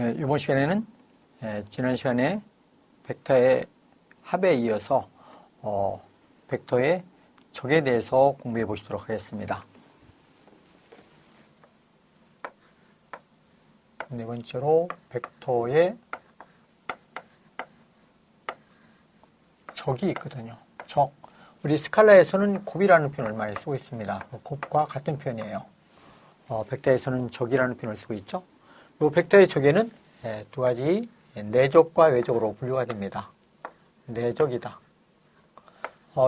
이번 시간에는 지난 시간에 벡터의 합에 이어서 벡터의 적에 대해서 공부해 보시도록 하겠습니다. 네 번째로 벡터의 적이 있거든요. 적. 우리 스칼라에서는 곱이라는 표현을 많이 쓰고 있습니다. 곱과 같은 표현이에요. 벡터에서는 적이라는 표현을 쓰고 있죠. 이 벡터의 적에는 두 가지 내적과 외적으로 분류가 됩니다. 내적이다.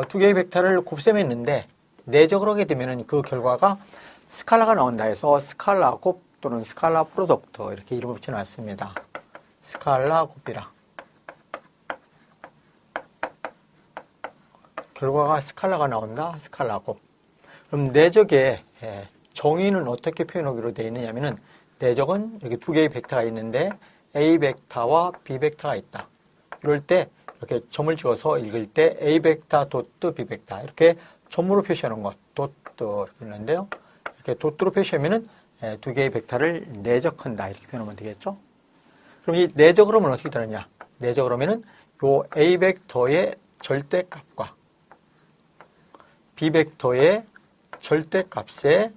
두 개의 벡터를 곱셈했는데 내적으로 하게 되면 그 결과가 스칼라가 나온다 해서 스칼라 곱 또는 스칼라 프로덕트 이렇게 이름을 붙여놨습니다. 스칼라 곱이라. 결과가 스칼라가 나온다. 스칼라 곱. 그럼 내적의 정의는 어떻게 표현하기로 되어 있느냐면은 내적은 이렇게 두 개의 벡터가 있는데 A 벡터와 B 벡터가 있다. 이럴 때 이렇게 점을 찍어서 읽을 때 A 벡터 도트 B 벡터 이렇게 점으로 표시하는 것 도트 이렇게 있는데요. 이렇게 도트로 표시하면은 두 개의 벡터를 내적한다 이렇게 표현하면 되겠죠. 그럼 이 내적으로 하면 어떻게 되느냐? 내적으로 하면은 요 A 벡터의 절대값과 B 벡터의 절대값에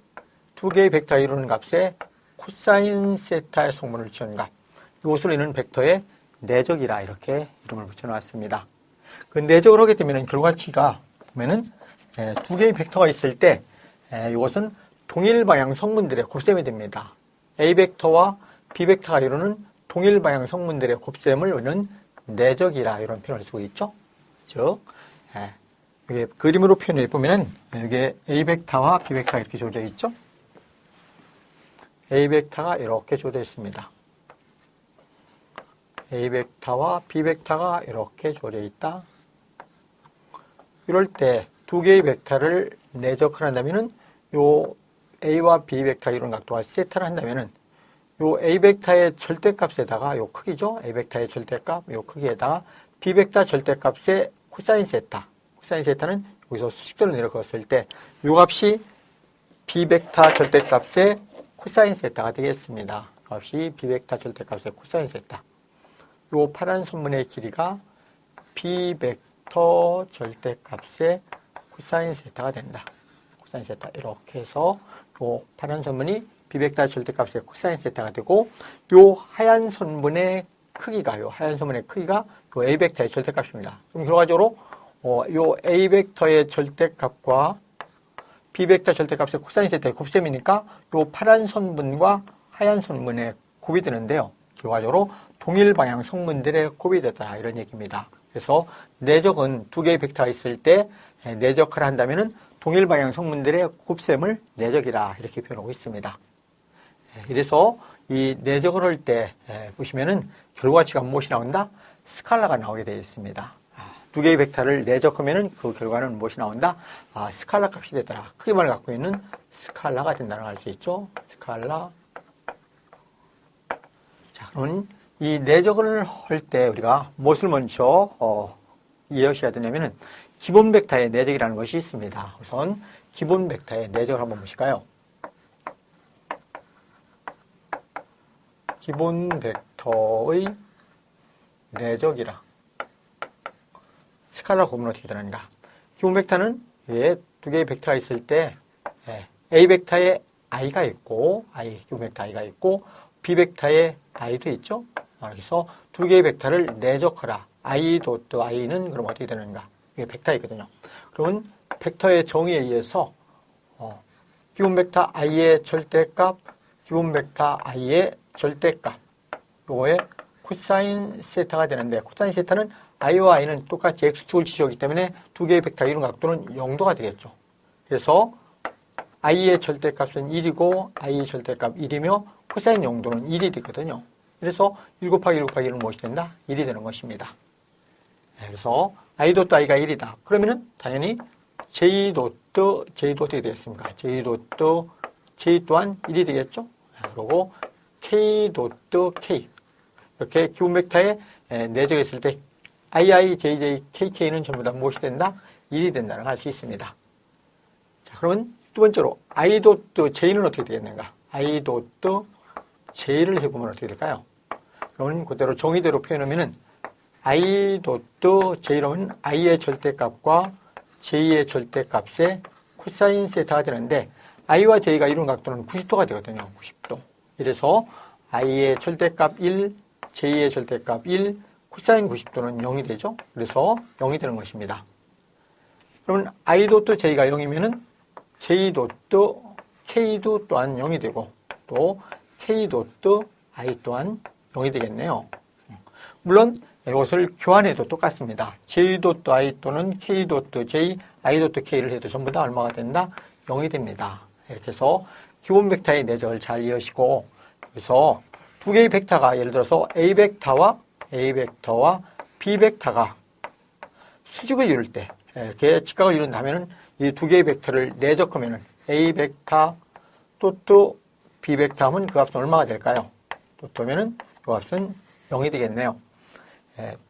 두 개의 벡터가 이루는 값에 코사인 세타의 성분을 취한 값. 이것으로 이루는 벡터의 내적이라 이렇게 이름을 붙여놨습니다. 그 내적으로 하게 되면 결과치가 보면은 두 개의 벡터가 있을 때 이것은 동일 방향 성분들의 곱셈이 됩니다. A 벡터와 B 벡터가 이루는 동일 방향 성분들의 곱셈을 이루는 내적이라 이런 표현을 쓰고 있죠. 즉, 이게 그림으로 표현해 보면은 이게 A 벡터와 B 벡터가 이렇게 주어져 있죠. A 벡터가 이렇게 주어져 있습니다. A 벡터와 B 벡터가 이렇게 주어져 있다. 이럴 때 두 개의 벡터를 내적한다면은 요 A와 B 벡터 이런 각도가 세타를 한다면은 요 A 벡터의 절대값에다가 요 크기죠. A 벡터의 절대값 요 크기에다가 B 벡터 절대값의 코사인 세타. 코사인 세타는 여기서 수식대로 내려갔을 때 요 값이 B 벡터 절대값의 코사인 세타가 되겠습니다. 값이 B 벡터 절대값의 코사인 세타. 요 파란 선분의 길이가 B 벡터 절대값의 코사인 세타가 된다. 코사인 세타 이렇게 해서 요 파란 선분이 B 벡터 절대값의 코사인 세타가 되고 요 하얀 선분의 크기가 요 A 벡터의 절대값입니다. 그럼 결과적으로 요 A 벡터의 절대값과 B 벡터 절대값의 코사인 세타의 곱셈이니까 요 파란 선분과 하얀 선분의 곱이 되는데요. 결과적으로 동일 방향 성분들의 곱이 되다 이런 얘기입니다. 그래서 내적은 두 개의 벡터가 있을 때 내적을 한다면은 동일 방향 성분들의 곱셈을 내적이라 이렇게 표현하고 있습니다. 이래서 이 내적을 할 때 보시면은 결과치가 무엇이 나온다? 스칼라가 나오게 되어 있습니다. 두 개의 벡터를 내적하면은 그 결과는 무엇이 나온다? 스칼라 값이 되더라. 크기만을 갖고 있는 스칼라가 된다는 걸 알 수 있죠. 스칼라. 자, 그러면 이 내적을 할 때 우리가 무엇을 먼저 이해하셔야 되냐면은 기본 벡터의 내적이라는 것이 있습니다. 우선 기본 벡터의 내적을 한번 보실까요? 기본 벡터의 내적이라. 스칼라 곱은 어떻게 되는가? 기본 벡터는 두 개의 벡터가 있을 때 A 벡터에 i가 있고 기본 벡터 i가 있고 B 벡터에 i도 있죠. 그래서 두 개의 벡터를 내적하라. i 도트 i는 그럼 어떻게 되는가? 이게 벡터이거든요. 그러면 벡터의 정의에 의해서 기본 벡터 i의 절대값, 기본 벡터 i의 절대값 요거의 코사인 세타가 되는데 코사인 세타는 i와 i는 똑같이 x축을 지시하기 때문에 두 개의 벡터 이룬 각도는 0도가 되겠죠. 그래서 i의 절대값은 1이고 i의 절대값 1이며 코사인 0도는 1이 되거든요. 그래서 1 곱하기 1 곱하기 1은 무엇이 된다? 1이 되는 것입니다. 그래서 i 도트 i가 1이다. 그러면은 당연히 j 도트 j도 어떻게 되겠습니까? j 도트 j 또한 1이 되겠죠. 그리고 k 도트 k 이렇게 기본 벡터에 내적이 있을 때 II, JJ, KK는 전부 다 무엇이 된다? 1이 된다는 걸 알 수 있습니다. 자, 그러면 두 번째로 I 도트 J는 어떻게 되겠는가? I 도트 J를 해보면 어떻게 될까요? 그러면 그대로 정의대로 표현하면은 I 도트 J로는 I의 절대값과 J의 절대값의 코사인 세타가 되는데 I와 J가 이루는 각도는 90도가 되거든요. 90도. 이래서 I의 절대값 1, J의 절대값 1, 코사인 90도는 0이 되죠. 그래서 0이 되는 것입니다. 그러면 I 도트 J가 0이면은 J 도트 K도 또한 0이 되고 또 K 도트 I 또한 0이 되겠네요. 물론 이것을 교환해도 똑같습니다. J 도트 I 또는 K 도트 J, I 도트 K를 해도 전부 다 얼마가 된다? 0이 됩니다. 이렇게 해서 기본 벡터의 내적을 잘 이해하시고 그래서 두 개의 벡터가 예를 들어서 A 벡터와 B 벡터가 수직을 이룰 때 이렇게 직각을 이룬다면은 이 두 개의 벡터를 내적하면은 A 벡터 도트 B 벡터 하면 그 값은 얼마가 될까요? 도트면은 그 값은 0이 되겠네요.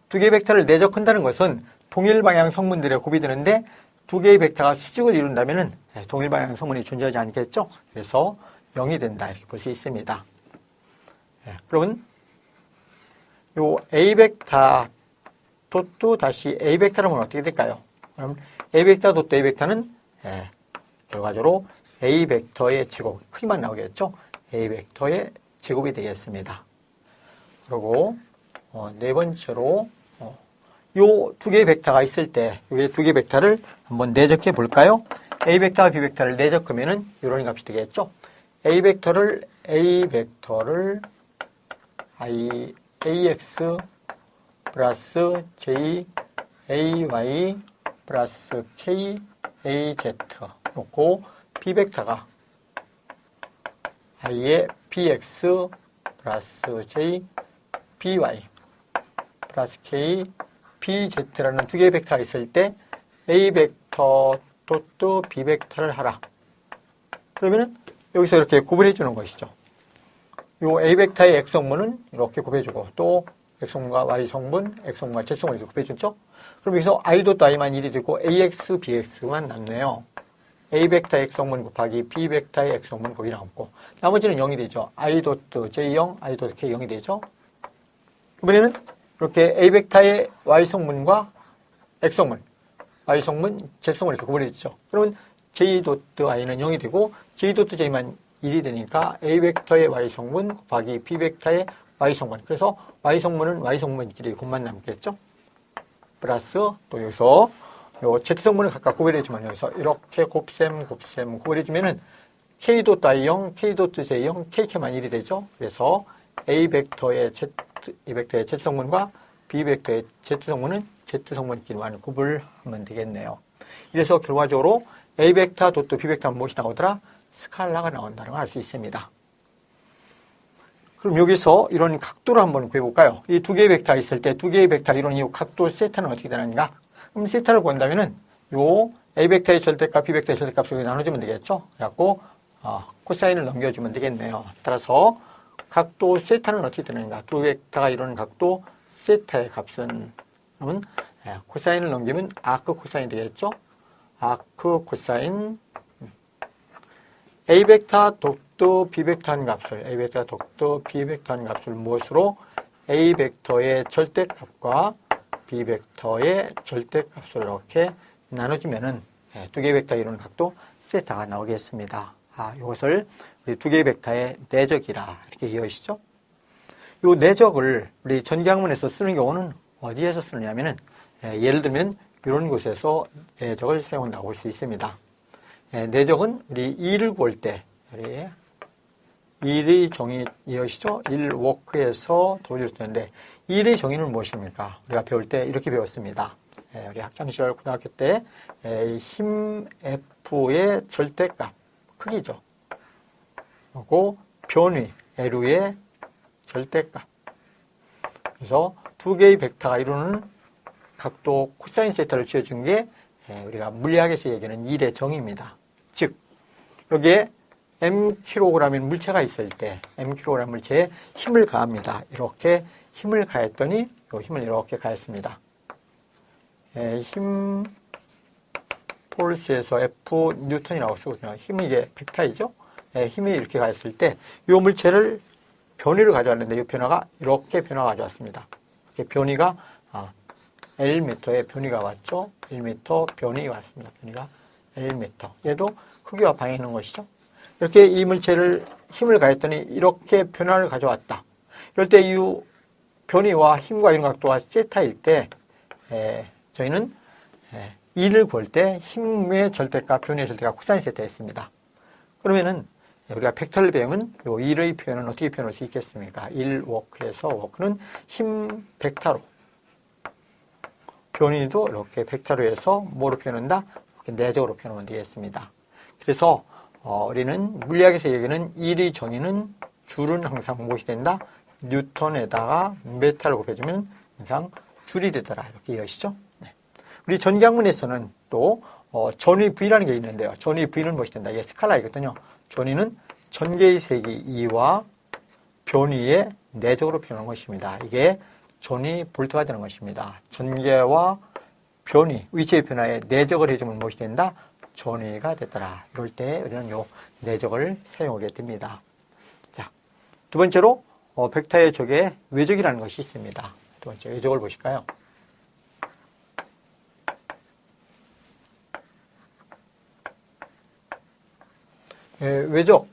두 개의 벡터를 내적한다는 것은 동일 방향 성분들에 곱이 되는데 두 개의 벡터가 수직을 이룬다면은 동일 방향 성분이 존재하지 않겠죠? 그래서 0이 된다 이렇게 볼 수 있습니다. 그러면 요 A 벡터 도트 다시 A 벡터라면 어떻게 될까요? 그럼 A 벡터 도트 A 벡터는 결과적으로 A 벡터의 제곱 크기만 나오겠죠? A 벡터의 제곱이 되겠습니다. 그리고 네 번째로 요 두 개의 벡터가 있을 때 이 두 개의 벡터를 한번 내적해 볼까요? A 벡터와 B 벡터를 내적하면은 이런 값이 되겠죠? A 벡터를 AX 플러스 J AY 플러스 K AZ 놓고 B 벡터가 I의 BX 플러스 J BY 플러스 K BZ라는 두 개의 벡터가 있을 때 A 벡터 도트 B 벡터를 하라. 그러면은 여기서 이렇게 구분해 주는 것이죠. 요 A 벡터의 X성분은 이렇게 곱해주고 또 X성분과 Y성분, X성분과 Z성분을 이렇게 곱해줬죠. 그럼 여기서 I 도트 I만 1이 되고 AX, BX만 남네요. A 벡터의 X성분 곱하기 B 벡터의 X성분 곱이 남고 나머지는 0이 되죠. I 도트 J0, I 도트 K 0이 되죠. 이번에는 이렇게 A 벡터의 Y성분과 X성분, Y성분, Z성분을 이렇게 구분해주죠. 그러면 J 도트 I는 0이 되고 J 도트 J만 1이 되니까 A 벡터의 Y성분 곱하기 B 벡터의 Y성분. 그래서 Y성분은 Y성분끼리 곱만 남겠죠. 플러스 또 여기서 요 Z성분을 각각 구별해주면 여기서 이렇게 곱셈 구별해주면은 K 도트 I0, K 도트 J0, KK만 1이 되죠. 그래서 A 벡터의 Z성분과 B 벡터의 Z성분은 Z성분끼리만 구분하면 되겠네요. 이래서 결과적으로 A 벡터 도트 B 벡터는 무엇이 나오더라? 스칼라가 나온다는 걸 알 수 있습니다. 그럼 여기서 이런 각도를 한번 구해볼까요? 이 두 개의 벡터가 있을 때 두 개의 벡터 이런 이 각도 세타는 어떻게 되는가? 그럼 세타를 구한다면은 요 A 벡터의 절대값, B 벡터의 절대값을 나눠주면 되겠죠? 그래갖고 코사인을 넘겨주면 되겠네요. 따라서 각도 세타는 어떻게 되는가? 두 벡터가 이루는 각도 세타의 값은 그러면 코사인을 넘기면 아크 코사인이 되겠죠? 아크 코사인 A 벡터 도트 B 벡터 하는 값을 A 벡터 도트 B 벡터 하는 값을 무엇으로 A 벡터의 절대값과 B 벡터의 절대값을 이렇게 나눠주면은 두 개의 벡터 이루는 각도 세타가 나오겠습니다. 이것을 우리 두 개의 벡터의 내적이라 이렇게 이해하시죠? 이 내적을 우리 전기학문에서 쓰는 경우는 어디에서 쓰느냐면은 예를 들면 이런 곳에서 내적을 사용한다고 볼 수 있습니다. 내적은 우리 2를 구할 때, 우리 1의 정의 이해하시죠? 1 워크에서 도리를 쓰는데 1의 정의는 무엇입니까? 우리가 배울 때 이렇게 배웠습니다. 우리 학창시절 고등학교 때 힘 F의 절대값, 크기죠. 그리고 변위, L의 절대값. 그래서 두 개의 벡터가 이루는 각도 코사인 세타를 지어준 게 우리가 물리학에서 얘기하는 1의 정의입니다. 즉 여기에 mkg의 물체가 있을 때 mkg 물체에 힘을 가합니다. 이렇게 힘을 가했더니 이 힘을 이렇게 가했습니다. 힘 폴스에서 F 뉴턴이라고 쓰거든요. 힘은 이게 벡터이죠. 힘이 이렇게 가했을 때 이 물체를 변위를 가져왔는데 이 변화가 이렇게 변화가 가져왔습니다. 이렇게 변위가 Lm의 변위가 왔죠. 1m 변위가 왔습니다. 변위가 Lm. 얘도 크기와 방향이 있는 것이죠. 이렇게 이 물체를 힘을 가했더니 이렇게 변화를 가져왔다. 이럴 때 이 변위와 힘과 이런 각도가 세타일 때 저희는 E를 구할 때 힘의 절대값, 변위의 절대값 코사인 세타였습니다. 그러면은 우리가 벡터를 배우면 요 1의 표현은 어떻게 표현할 수 있겠습니까? 1워크에서 워크는 힘 벡터로, 변위도 이렇게 벡터로 해서 뭐로 표현한다? 이렇게 내적으로 표현하면 되겠습니다. 그래서 우리는 물리학에서 얘기하는 1의 정의는 줄은 항상 무엇이 된다? 뉴턴에다가 메타를 곱해주면 항상 줄이 되더라. 이렇게 이해하시죠? 네. 우리 전기학문에서는 또 전위 V라는 게 있는데요. 전위 V는 무엇이 된다? 이게 스칼라이거든요. 전위는 전개의 세기 2와 변위의 내적으로 표현한 것입니다. 이게 전위 볼트가 되는 것입니다. 전개와 변위, 위치의 변화에 내적을 해주면 무엇이 된다? 전위가 되더라. 이럴 때 우리는 요 내적을 사용하게 됩니다. 자, 두 번째로 벡터의 적에 외적이라는 것이 있습니다. 두 번째 외적을 보실까요? 외적,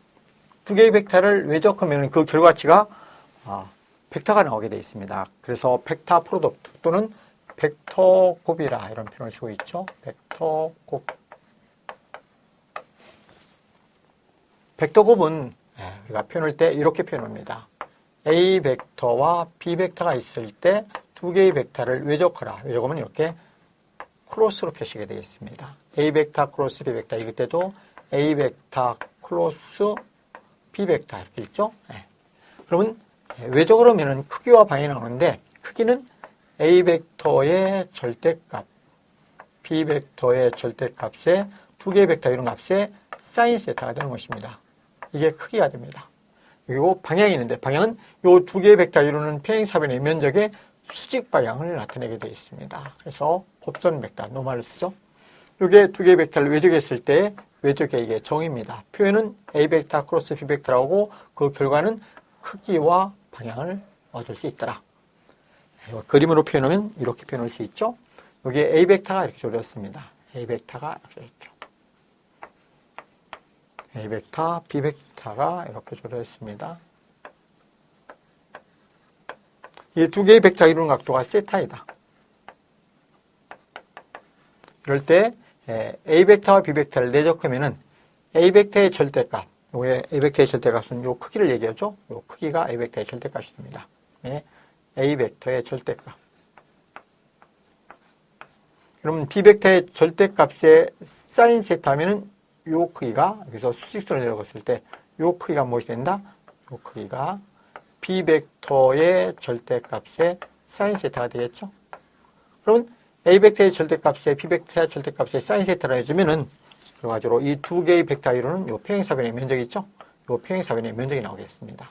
두 개의 벡터를 외적하면 그 결과치가 벡터가 나오게 되어 있습니다. 그래서 벡터 프로덕트 또는 벡터 곱이라 이런 표현을 쓰고 있죠. 벡터 곱. 벡터 곱은 우리가 표현할 때 이렇게 표현합니다. A 벡터와 B 벡터가 있을 때 두 개의 벡터를 외적하라. 외적하면 이렇게 크로스로 표시가 되겠습니다. A 벡터 크로스 B 벡터. 이럴 때도 A 벡터 크로스 B 벡터 이렇게 있죠. 네. 그러면 외적으로 하면 크기와 방향이 나오는데 크기는 A 벡터의 절대값, B 벡터의 절대값에 두 개의 벡터 이런 값에 사인 세타가 되는 것입니다. 이게 크기가 됩니다. 그리고 방향이 있는데 방향은 이 두 개의 벡터 이루는 평행사변의 면적의 수직 방향을 나타내게 되어 있습니다. 그래서 곱선 벡터, 노말을 쓰죠. 이게 두 개의 벡터를 외적했을 때 외적의 이게 정의입니다. 표현은 A 벡터 크로스 B 벡터라고 그 결과는 크기와 방향을 얻을 수 있더라. 그림으로 표현하면 이렇게 표현할 수 있죠. 여기에 A 벡터가 이렇게 조렸습니다. A 벡터가 이렇게 있죠. A 벡터, B 벡터가 이렇게 조렸습니다. 이 두 개의 벡터 이루는 각도가 세타이다. 이럴 때 A 벡터와 B 벡터를 내적하면은 A 벡터의 절대값, 요게 A 벡터의 절대값은 요 크기를 얘기하죠. 요 크기가 A 벡터의 절대값입니다. 네. A 벡터의 절대값. 그러면 B 벡터의 절대값의 사인 세타면은 요 크기가 여기서 수직선을 내려갔을 때 요 크기가 무엇이 된다? 요 크기가 B 벡터의 절대값의 사인 세타가 되겠죠. 그러면 A 벡터의 절대값에 B 벡터의 절대값에 사인 세타를 해주면은 결과적으로 이 두 개의 벡터 이루는 요 평행사변의 면적이 있죠. 요 평행사변의 면적이 나오겠습니다.